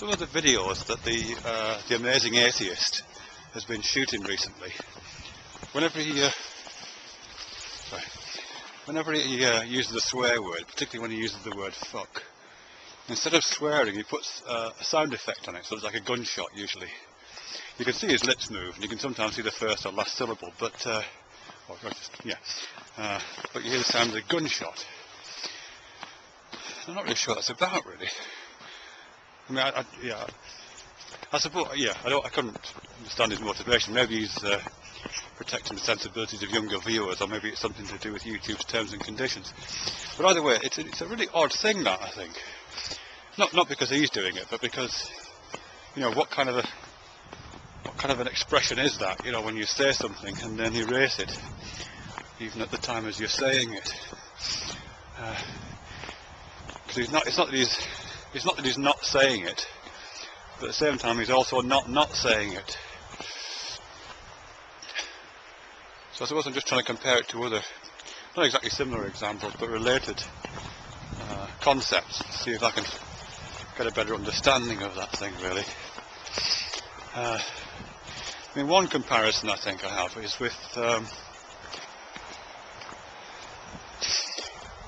some of the videos that the Amazing Atheist has been shooting recently, whenever he uses a swear word, particularly when he uses the word fuck, instead of swearing he puts a sound effect on it, so it's like a gunshot usually. You can see his lips move, and you can sometimes see the first or last syllable, but but you hear the sound of the gunshot. I'm not really sure what that's about, really. I mean, I suppose, I couldn't understand his motivation. Maybe he's protecting the sensibilities of younger viewers, or maybe it's something to do with YouTube's terms and conditions. But either way, it's a really odd thing, that, I think. Not because he's doing it, but because, what kind of an expression is that? When you say something and then erase it, even at the time as you're saying it. Because it's not that he's not saying it, but at the same time he's also not saying it. So I suppose I'm just trying to compare it to other, not exactly similar examples, but related concepts, to see if I can get a better understanding of that thing, really. I mean, one comparison I think I have is with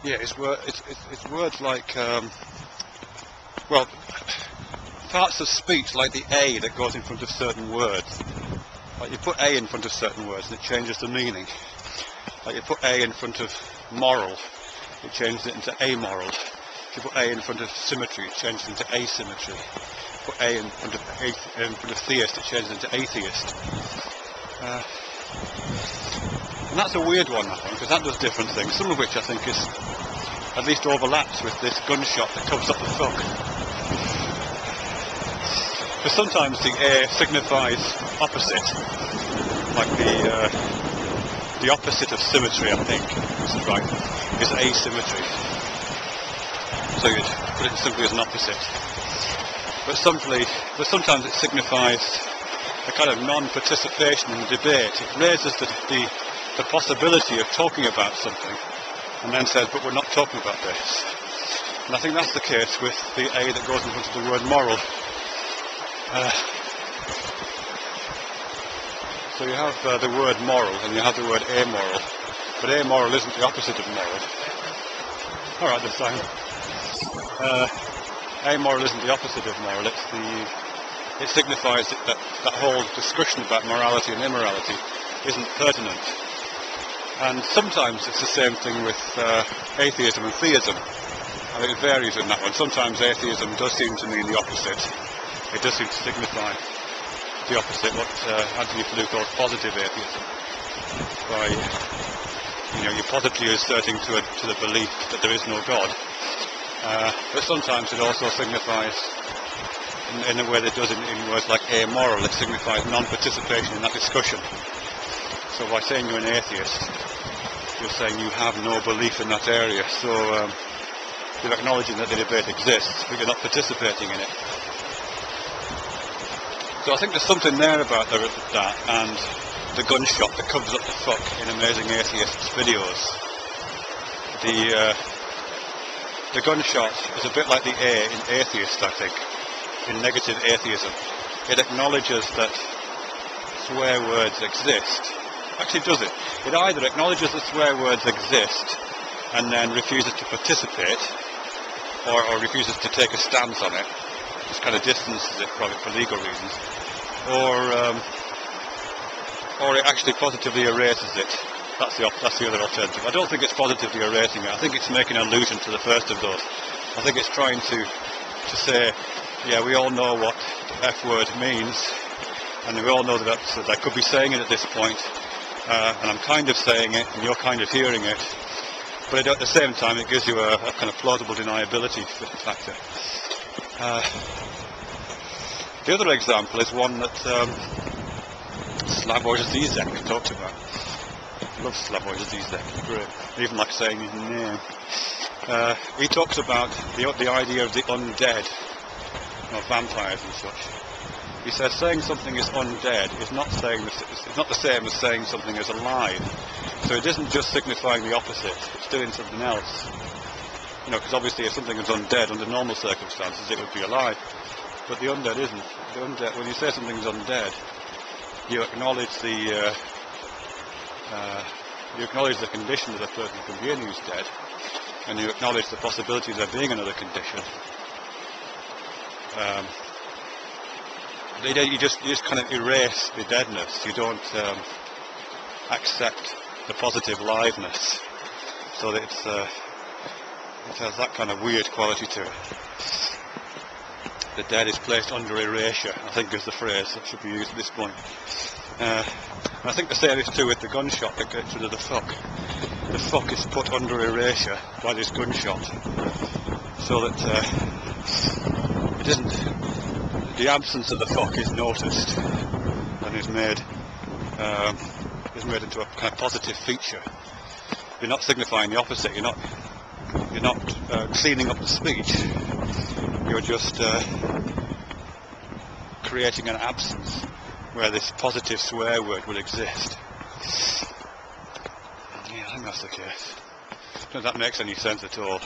it's words like parts of speech, like the A that goes in front of certain words. Like you put A in front of certain words and it changes the meaning. Like you put A in front of moral, it changes it into amoral. If you put A in front of symmetry, it changes into asymmetry. Put A in front of theist, it changes into atheist. And that's a weird one, that one, because that does different things, some of which I think is at least overlaps with this gunshot that covers up the fuck. Because sometimes the A signifies opposite, like the opposite of symmetry, I think, this is right, is asymmetry. So you'd put it simply as an opposite. But sometimes it signifies a kind of non-participation in the debate. It raises the possibility of talking about something, and then says, but we're not talking about this. And I think that's the case with the A that goes in front of the word moral. So you have the word moral, and you have the word amoral, but amoral isn't the opposite of moral. Alright, that's fine. Amoral isn't the opposite of moral, it signifies that whole discussion about morality and immorality isn't pertinent. And sometimes it's the same thing with atheism and theism. I think it varies in that one. Sometimes atheism does seem to mean the opposite. It does seem to signify the opposite, what Anthony Flew calls positive atheism. By, you're positively asserting to the belief that there is no God. But sometimes it also signifies, in a way that it does in words like amoral, it signifies non-participation in that discussion. So by saying you're an atheist, you're saying you have no belief in that area. So you're acknowledging that the debate exists, but you're not participating in it. So I think there's something there about that, and the gunshot that covers up the fuck in Amazing Atheist's videos. The gunshot is a bit like the A in atheist, I think, in negative atheism. It acknowledges that swear words exist. Actually does it. It either acknowledges that swear words exist and then refuses to participate, or refuses to take a stance on it, just kind of distances it from it for legal reasons, or it actually positively erases it. That's the other alternative. I don't think it's positively erasing it. I think it's making an allusion to the first of those. I think it's trying to say, yeah, we all know what the F word means, and we all know that I could be saying it at this point, and I'm kind of saying it, and you're kind of hearing it, but at the same time it gives you a kind of plausible deniability factor. The other example is one that Slavoj Zizek talks about. I love Slavoj Zizek, great. I even like saying his name. He talks about the idea of the undead, vampires and such. He says saying something is undead is not it's not the same as saying something is alive. So it isn't just signifying the opposite, it's doing something else. Because obviously if something is undead under normal circumstances it would be alive. but the undead isn't. The undead, when you say something's undead, you acknowledge the condition that a person can be in who's dead, and you acknowledge the possibility of there being another condition. You just kind of erase the deadness. You don't accept the positive liveness, so that it has that kind of weird quality to it. The dead is placed under erasure, I think is the phrase that should be used at this point. I think the same is true with the gunshot that gets rid of the fuck. The fuck is put under erasure by this gunshot, so that it isn't. The absence of the fuck is noticed and is made into a kind of positive feature. You're not signifying the opposite. You're not cleaning up the speech. You're just creating an absence where this positive swear word would exist. Yeah, I think that's the case. I don't think that makes any sense at all.